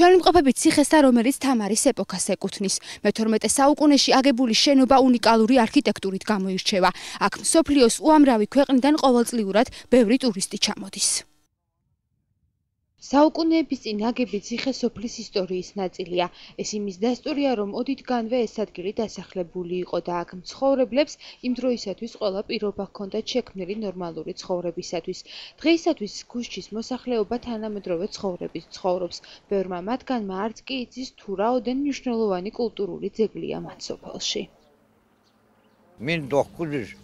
Ჩვენიმყოფებით ციხესთან, რომელიც თამარის ეპოქას ეკუთვნის. მე-12 საუკუნეში აგებული შენობა უნიკალური არქიტექტურით გამოირჩევა. აქ მსოფლიოს უამრავი ქვეყნიდან ყოველწლიურად ბევრი ტურისტი ჩამოდის. საუკუნეების წინ აგები ციხე სოფლის ისტორიის ნაწილია. ეს იმის დასტურია, რომ ოდითგანვე ეს ადგილი დასახლებული იყო და აქ მცხოვრებლებს იმ დროისათვის ყველა პირობა ჰქონდათ შექმნილი ნორმალური ცხოვრებისათვის. დღეისათვის გუშჩის მოსახლეობა თანამედროვე ცხოვრებით ცხოვრობს. ბევრმა მათგანმა არც კი იცის თუ რაოდენ მნიშვნელოვანი კულტურული ძეგლია მათ სოფელში. 1935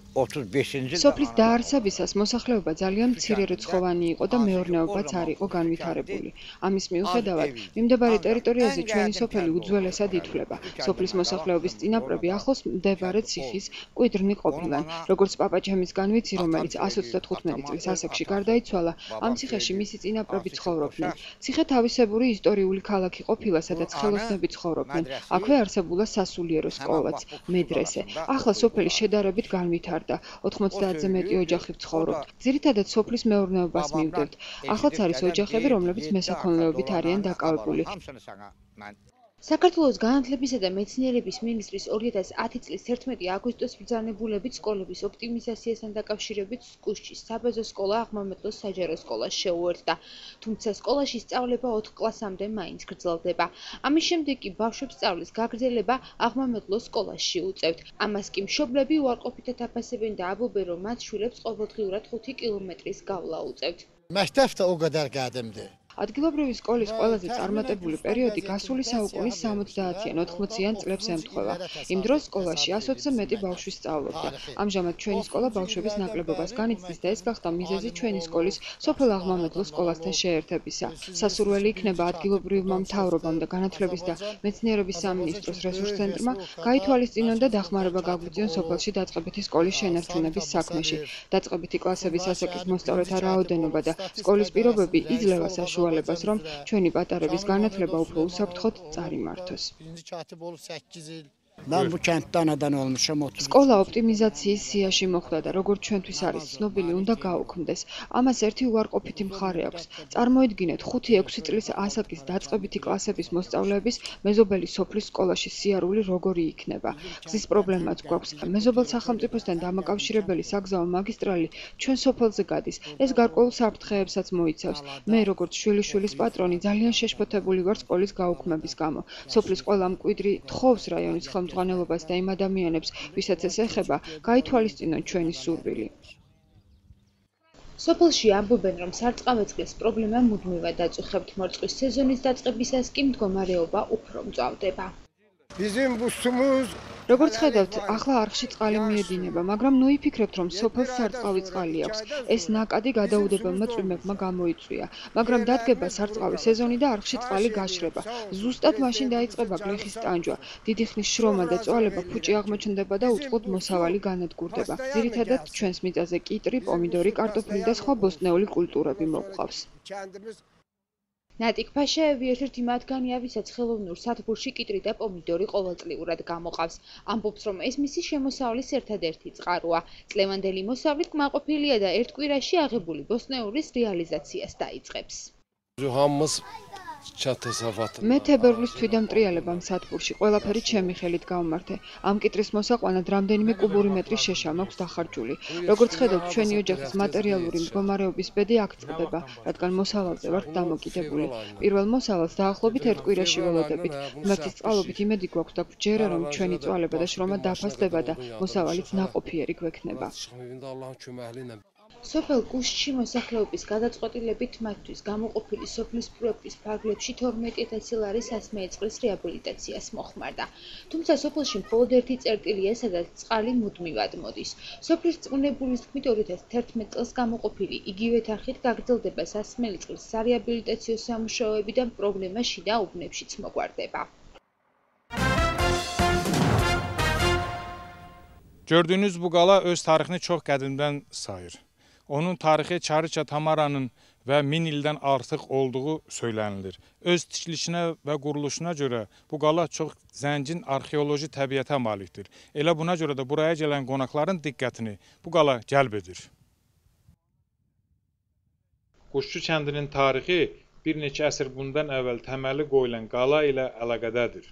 სოფლის დაარსებისას მოსახლეობა ძალიან მცირერიცხოვანი იყო და მეურნეობაც არ იყო განვითარებული. ამის მიუხედავად, მიმდებარე ტერიტორიაზე ჩვენი სოფელი უძველესად ითვლება. სოფლის მოსახლეობის წინაპრები ახლოს მდებარე ციხის მკვიდრნი ყოფილან. როგორც პაპაჩემისგან ვიცი, რომელიც 135 წლის ასაკში გარდაიცვალა, ამ ციხეში მისი წინაპრები ცხოვრობდნენ. ციხე თავისებური ისტორიული ქალაქი ყოფილა, სადაც ხელოსნები ცხოვრობდნენ. აქვე არსებულა სასულიერო სკოლაც, მედრესე. ახლა სოფელი შედარებით განვითარდა. 90-ზე მეტი ოჯახი ცხოვრობთ. ძირითადად სოფლის მეურნეობას მივდევთ. ახლაც არის ოჯახები, რომლებიც მესაქონლეობით არიან დაკავებული. საქართველოს განათლებისა და მეცნიერების მინისტრის 2010 წლის 11 აგვისტოს ბრძანებულებით სკოლების ოპტიმიზაციასთან დაკავშირებით გუშჩის საბაზო სკოლა აღმამეტლოს საჯარო სკოლას შეუერთდა. თუმცა სკოლაში სწავლება 4 კლასამდე მაინც გრძელდება. ამის შემდეგ კი ბავშვებს სწავლის გაგრძელება აღმამეტლოს სკოლაში უწევთ. ამას კი მშობლები უარყოფითად აფასებენ და ამბობენ, რომ მათ შვილებს ყოველდღიურად 5 კილომეტრის გავლა უწევთ. Məktəbdə o qədər qədimdir. ადგილობრივი სკოლის ყველაზე წარმატებული პერიოდი გასული საუკუნის 70-იან 80-იან წლებს ემთხვევა. იმ დროს სკოლაში 120-ზე მეტი ბავშვი სწავლობდა. ამჟამად ჩვენი სკოლა ბავშვების ნაკლებობას განიცდის და ეს გახდა მიზეზი ჩვენი სკოლის სოფელ აღმამეტლოს სკოლასთან შეერთებისა. სასურველი იქნება ადგილობრივმა მთავრობამ და განათლების და მეცნიერების სამინისტროს რესურს ცენტრმა გაითვალისწინონ და დახმარება გაგვიწიონ სოფელში დაწყებითი სკოლის შენარჩუნების საქმეში. დაწყებითი კლასების ასაკის მოსწავლეთა რაოდენობა და სკოლის პირობები იძლევა საშუალებას, რომ ჩვენი პატარების განათლება უფრო უსაფრთხოდ წარიმართოს. Mən bu kənddə anadan olmuşam 30. სკოლა ოპტიმიზაციის სიაში მოხვდა და როგორც ჩვენთვის არის ცნობილი, უნდა გაუქმდეს. ამას ერთი უარყოფითი მხარე აქვს. წარმოიდგინეთ 5-6 წლის ასაკის დაწყებითი კლასების მოსწავლეების მეზობელი სოფლის სკოლაში სიარული როგორი იქნება. გზის პრობლემაც გვაქვს. მეზობელ სახელმწიფოსთან დამაკავშირებელი საგზაო მაგისტრალი ჩვენ სოფელზე გადის. ეს გარკვეულ საფრთხეებსაც მოიცავს. მე როგორც შვილიშვილის პატრონი ძალიან შეშფოთებული ვარ სკოლის გაუქმების გამო. სოფლის ყველა მკვიდრი თხოვს რაიონის ხელმძღვანელობას და იმ ადამიანებს, ვისაც ეს ეხება, გაითვალისწინონ ჩვენი სურვილი. სოფელში ამბობენ, რომ სარწყავეწყლის პრობლემა მუდმივად აწუხებთ. მორწყვის სეზონის დაწყებისას კი მდგომარეობა უფრო მწვავდება. Bizim bu sumuz როგორც ხედავთ, ახლა არხში წყალი მიედინება, მაგრამ ნუ იფიქრებთ, რომ სოფელს სარწყავი წყალი აქვს. ეს ნაკადი გადაუდებელმა წვიმებმა გამოიწვია, მაგრამ დადგება სარწყავი სეზონი და არხში წყალი გაშრება. ზუსტად მაშინ დაიწყება გლეხის ტანჯვა. დიდი ხნის შრომა და წვალება ფუჭი აღმოჩნდება და უწყლოდ მოსავალი განადგურდება. ძირითადად ჩვენს მიწაზე კიტრი, პომიდორი, კარტოფილი და სხვა ბოსტნეული კულტურები მოყვავს. ნატიკ ფაშაევი ერთ-ერთი მათგანია, ვისაც ხელოვნურ სათბურში კიტრი და პომიდორი ყოველწლიურად გამოყავს. ამბობს, რომ ეს მისი შემოსავლის ერთადერთი წყაროა. წლევანდელი მოსავლით კმაყოფილია და ერთ კვირაში აღებული ბოსტნეულის რეალიზაციას დაიწყებს. მე თებერვლის თვიდამტრიალებამ სათბურში ყველაფერი ჩემი ხელით გავმართე. ამ კიტრის მოსაყვანად რამდენიმე კუბური მეტრის შეშა მაქვს დახარჯული. როგორც ხედავთ, ჩვენი ოჯახის მატერიალური მდგომარეობის ბედი აქ წყდება, რადგან მოსავალზე ვართ დამოკიდებული. პირველ მოსავალს დაახლოებით ერთ კვირაში ველოდებით. ღმერთის წყალობით იმედი გვაქვს და გვჯერა, რომ ჩვენი წვალება და შრომა დაფასდება და მოსავალიც ნაყოფიერი გვექნება. სოფელ კუშჩი მოსახლეობის გადაწყვეტილებით მათთვის გამოყოფილი სოფლის პროექტის ფარგლებში 12,000 ლარის ასმეე წყლის რეაბილიტაციას მოხმარდა. თუმცა სოფელში მხოლოდ ერთი წერტილია, სადაც წყალი მუდმივად მოდის. სოფლის წყვნებულის თქმით 2011 წელს გამოყოფილი იგივე თანხით გაგრძელდება სასმელი წყლის სარეაბილიტაციო სამუშაოები და პრობლემა შიდა უბნებშიც მოგვარდება. Gördüğünüz bu qala öz tarixini çox qədimdən sayır. Onun tarixi Çarıça Tamaranın və 1000 ildən artıq olduğu söylənilir. Öz tikilişinə və quruluşuna görə bu qala çox zəngin arxeoloji təbiətə malikdir. Elə buna görə də buraya gələn qonaqların diqqətini bu qala cəlb edir. Quşçu kəndinin tarixi bir neçə əsr bundan əvvəl təməli qoyulan qala ilə əlaqədədir.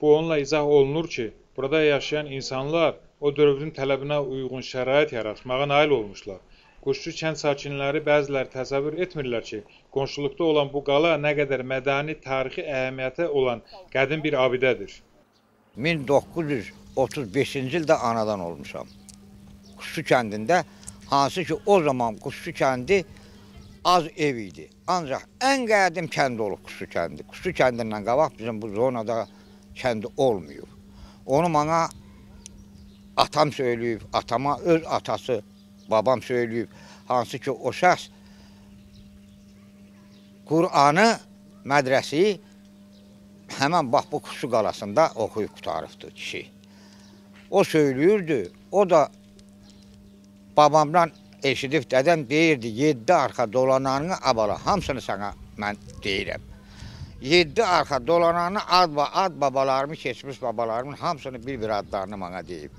Bu onunla izah olunur ki, burada yaşayan insanlar o dövrün tələbinə uyğun şərait yaratmağa nail olmuşlar. Quşçu kənd sakinləri bəziləri təsəvvür etmirlər ki, qonşuluqda olan bu qala nə qədər mədəni, tarixi əhəmiyyəti olan qədim bir abidədir. 1935-ci ildə anadan olmuşam. Quşçu kəndində, hansı ki o zaman Quşçu kəndi az ev idi. Ancaq ən qədim kənd olub Quşçu kəndi. Quşçu kəndindən qabaq bizim bu zonada kəndi olmuyor. Onu bana atam söyləyib, atama öz atası, babam söyləyib. Hansı ki o şəxs Qur'anı, mədrəsi həmən bax bu Quşçu qalasında oxuyub qutarıbdır kişi. O söylüyürdü, o da babamdan eşidib dədəm deyirdi, 7 arxa dolananını abala, hamısını sana mən deyirəm. 7 arxa dolananını ad babalarımı, keçmiş babalarımın hamısını bir adlarını bana deyib.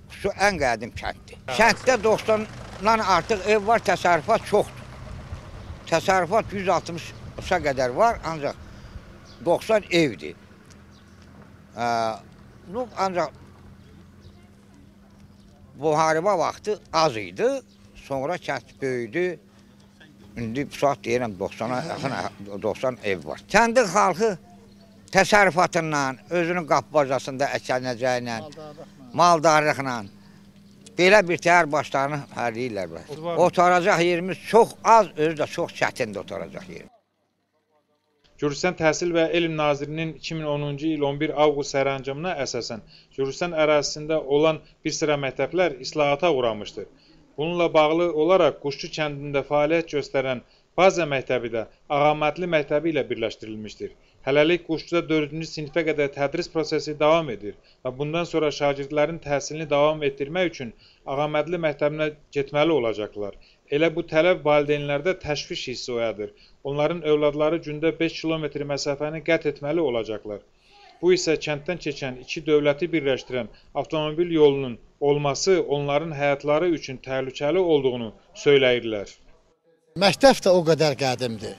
Quşçu ən qədim kənddir. Kənddə 90-dan artıq ev var, təsərrüfat çoxdur. Təsərrüfat 160-a qədər var, ancaq 90 evdir. Ancaq müharibə vaxtı az idi, sonra kənd böyüdü. İndi bu saat deyirəm 90 ev var. Kəndin xalqı təsərrüfatından, özünün qapı bacasında əkənəcəylə, maldarlıqla belə bir təhər başlarını hərləyirlər. Otaracaq yerimiz çox az, özü də çox çətindir otaracaq yerimiz. Gürcüstan Təhsil və Elm Nazirinin 2010-cu il 11 avqust sərəncamına əsasən Gürcüstan ərazisində olan bir sıra məktəblər islahata uğramışdır. Bununla bağlı olaraq Quşçu kəndində fəaliyyət göstərən Baza məktəbi də Ağamədli məktəbi ilə birləşdirilmişdir. Hələlik Quşçuda 4-cü sinifə qədər tədris prosesi davam edir və bundan sonra şagirdlərin təhsilini davam etdirmək üçün Ağamədli məktəbinə getməli olacaqlar. Elə bu tələb valideynlərdə təşviş hissi oyadır. Onların övladları gündə 5 kilometr məsafəni qət etməli olacaqlar. Bu isə kənddən keçən iki dövləti birləşdirən avtomobil yolunun olması onların həyatları üçün təhlükəli olduğunu söyləyirlər. Məktəb də o qədər qədimdir.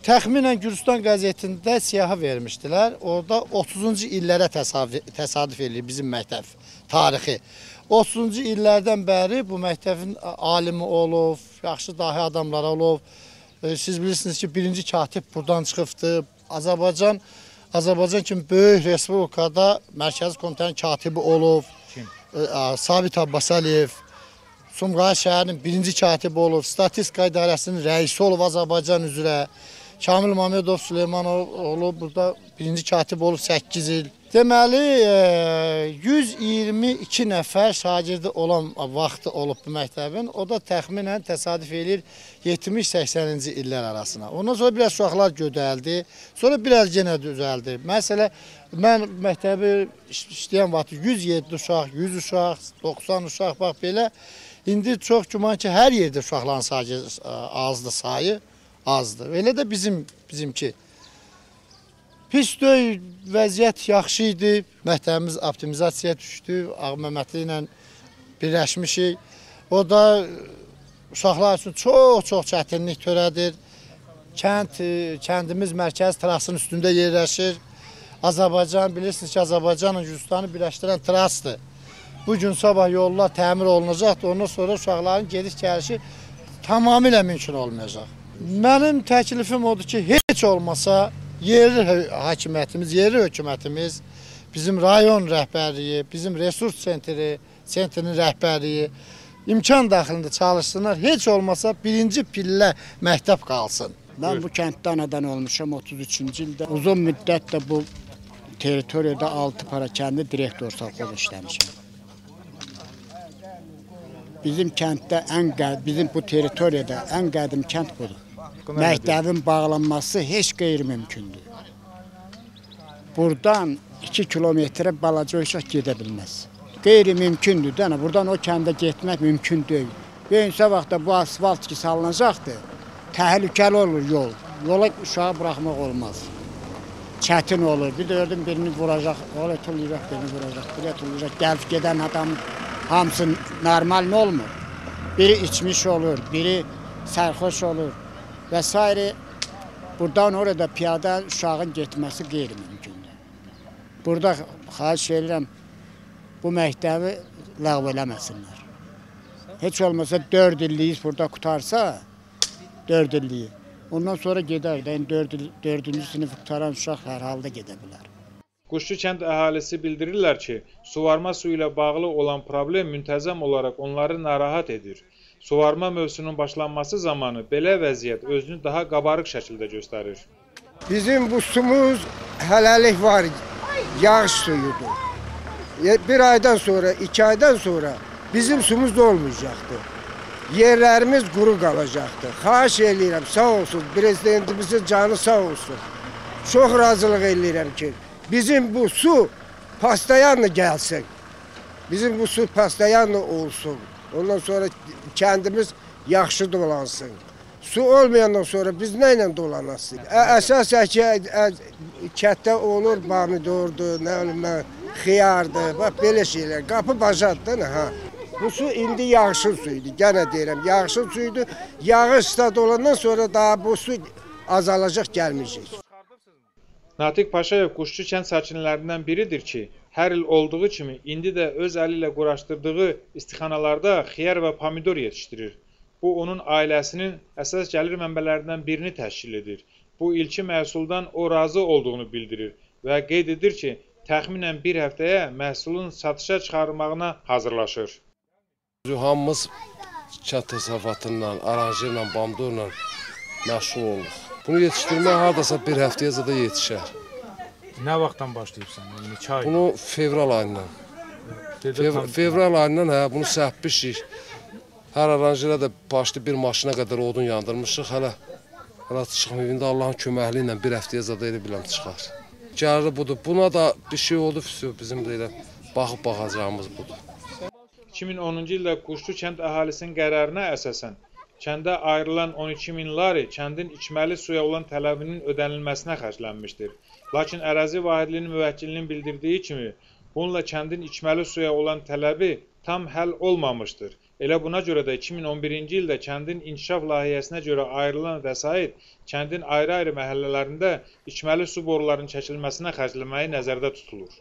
Təxminən Gürcüstan qəzetində siyaha vermişdilər. Orada 30-cu illərə təsadüf edir bizim məktəb tarixi. 30-cu illərdən bəri bu məktəbin alimi olub, yaxşı dahi adamlar olub. Siz bilirsiniz ki, birinci katib buradan çıxıbdır. Azərbaycan kimi böyük respublikada Mərkəzi Komitənin katibi olub. Sabit Abbasaliyev, Sumqayıt şəhərinin birinci katibi olub. Statistika İdarəsinin rəisi olub Azərbaycan üzrə. Kamil Mamedov Süleymanov olub, burada birinci katib olub 8 il. Deməli, 122 nəfər şagirdi olan vaxtı olub bu məktəbin. O da təxminən təsadüf edir 70-80-ci illər arasına. Ondan sonra biraz uşaqlar gödəldi, sonra biraz yenə düzəldi. Məsələ, mən məktəbi işləyən vaxtı 107 uşaq, 100 uşaq, 90 uşaq, bax belə. İndi çox güman ki, hər yerdə uşaqların azdır, sayı azdır. Elə də bizimki. Pis deyil, vəziyyət yaxşı idi, məktəbimiz optimizasiyaya düşdü, Ağməhmədli ilə birləşmişik. O da uşaqlar üçün çox çətinlik törədir. Kəndimiz mərkəzi trasının üstündə yerləşir. Azərbaycan, bilirsiniz ki, Azərbaycanla Gürcüstanı birləşdirən trasdır. Bugün sabah yollar təmir olunacaqdır, ondan sonra uşaqların gediş-gəlişi tamamilə mümkün olmayacaq. Mənim təklifim odur ki, heç olmasa yerli hakimiyyətimiz, yerli hökumətimiz, bizim rayon rəhbərliyi, bizim resurs sentrinin rəhbərliyi imkan daxilində çalışsınlar. Heç olmasa birinci pillə məktəb qalsın. Mən bu kənddə anadan olmuşam 33-cü ildə. Uzun müddət də bu teritoriyada 6 para kəndi direktor sağlığı işləmişəm. Bizim kənddə bizim bu teritoriyada ən qədim kənd budur. Məktəbin bağlanması heç qeyri-mümkündür. Buradan 2 kilometrə balaca uşaq gedə bilməz. Qeyri-mümkündür. Buradan o kəndə getmək mümkün deyil. Böyünsə vaxtda bu asfalt ki salınacaqdır, təhlükəli olur yol. Yola uşağı buraxmaq olmaz. Çətin olur. Bir də gördüm birini vuracaq, oraya tullayacaq, birini vuracaq, buraya tullayacaq. Gəlib gedən adam hamısı normal olmur. Biri içmiş olur, biri sərxoş olur. və s. Buradan orada piyada uşağın getməsi qeyri-mümkündür. Burada xahiş edirəm, bu məktəbi ləğv eləməsinlər. Heç olmasa 4 illiyiz burada qutarsa, 4 illiyi. Ondan sonra gedər. 4-cü sinif qutaran uşaq hər halda gedə bilər. Quşçu kənd əhalisi bildirirlər ki, suvarma suyu ilə bağlı olan problem müntəzəm olaraq onları narahat edir. Suvarma mövsümünün başlanması zamanı belə vəziyyət özünü daha qabarıq şəkildə göstərir. Bizim bu sumuz hələlik var, yağış suyudur. Bir aydan sonra, 2 aydan sonra bizim sumuz da olmayacaqdır. Yerlərimiz quru qalacaqdır. Xahiş edirəm, sağ olsun, prezidentimizin canı sağ olsun. Çox razılıq edirəm ki, bizim bu su pastayanla gəlsin. Bizim bu su pastayanla olsun. Ondan sonra kəndimiz yaxşı dolansın. Su olmayandan sonra biz nə ilə dolanasın? Əsasən ki, kətdə olur, pomidordur, nə bilim, xiyardır, bax belə şeylər. Qapı bacadır, ha. Bu su indi yağışın suyudur, gənə deyirəm, yağışın suyudur. Yağış stad olandan sonra daha bu su azalacaq, gəlməyəcək. Natiq Paşayev Quşçu kənd sakinlərindən biridir ki, hər il olduğu kimi indi də öz əli ilə quraşdırdığı istixanalarda xiyar və pomidor yetişdirir. Bu, onun ailəsinin əsas gəlir mənbələrindən birini təşkil edir. Bu ilki məhsuldan o razı olduğunu bildirir və qeyd edir ki, təxminən bir həftəyə məhsulun satışa çıxarılmağına hazırlaşır. Hamımız kənd təsərrüfatından, aranjirlə, pomidorla məşğul oluruq. Bunu yetişdirmək hardasa bir həftəyə zada yetişər. Nə vaxtdan başlayıbsan? Neçə ay? Bunu fevral ayından. Fevral ayından bunu səhbişik. Hər aranjirə də başlı bir maşına qədər odun yandırmışıq. Hələ çıxmayıb. İndi Allahın köməkliyi ilə bir həftəyə zada elə biləm çıxar. Gəliri budur. Buna da bir şey oldu, bizim də elə baxıb baxacağımız budur. 2010-cu ildə Quşçu kənd əhalisinin qərarına əsasən kəndə ayrılan 12.000 lari kəndin içməli suya olan tələbinin ödənilməsinə xərclənmişdir. Lakin ərazi vahidliyinin müvəkkilinin bildirdiyi kimi, bununla kəndin içməli suya olan tələbi tam həll olmamışdır. Elə buna görə də 2011-ci ildə kəndin inkişaf layihəsinə görə ayrılan vəsait kəndin ayrı-ayrı məhəllələrində içməli su borularının çəkilməsinə xərcləməyi nəzərdə tutulur.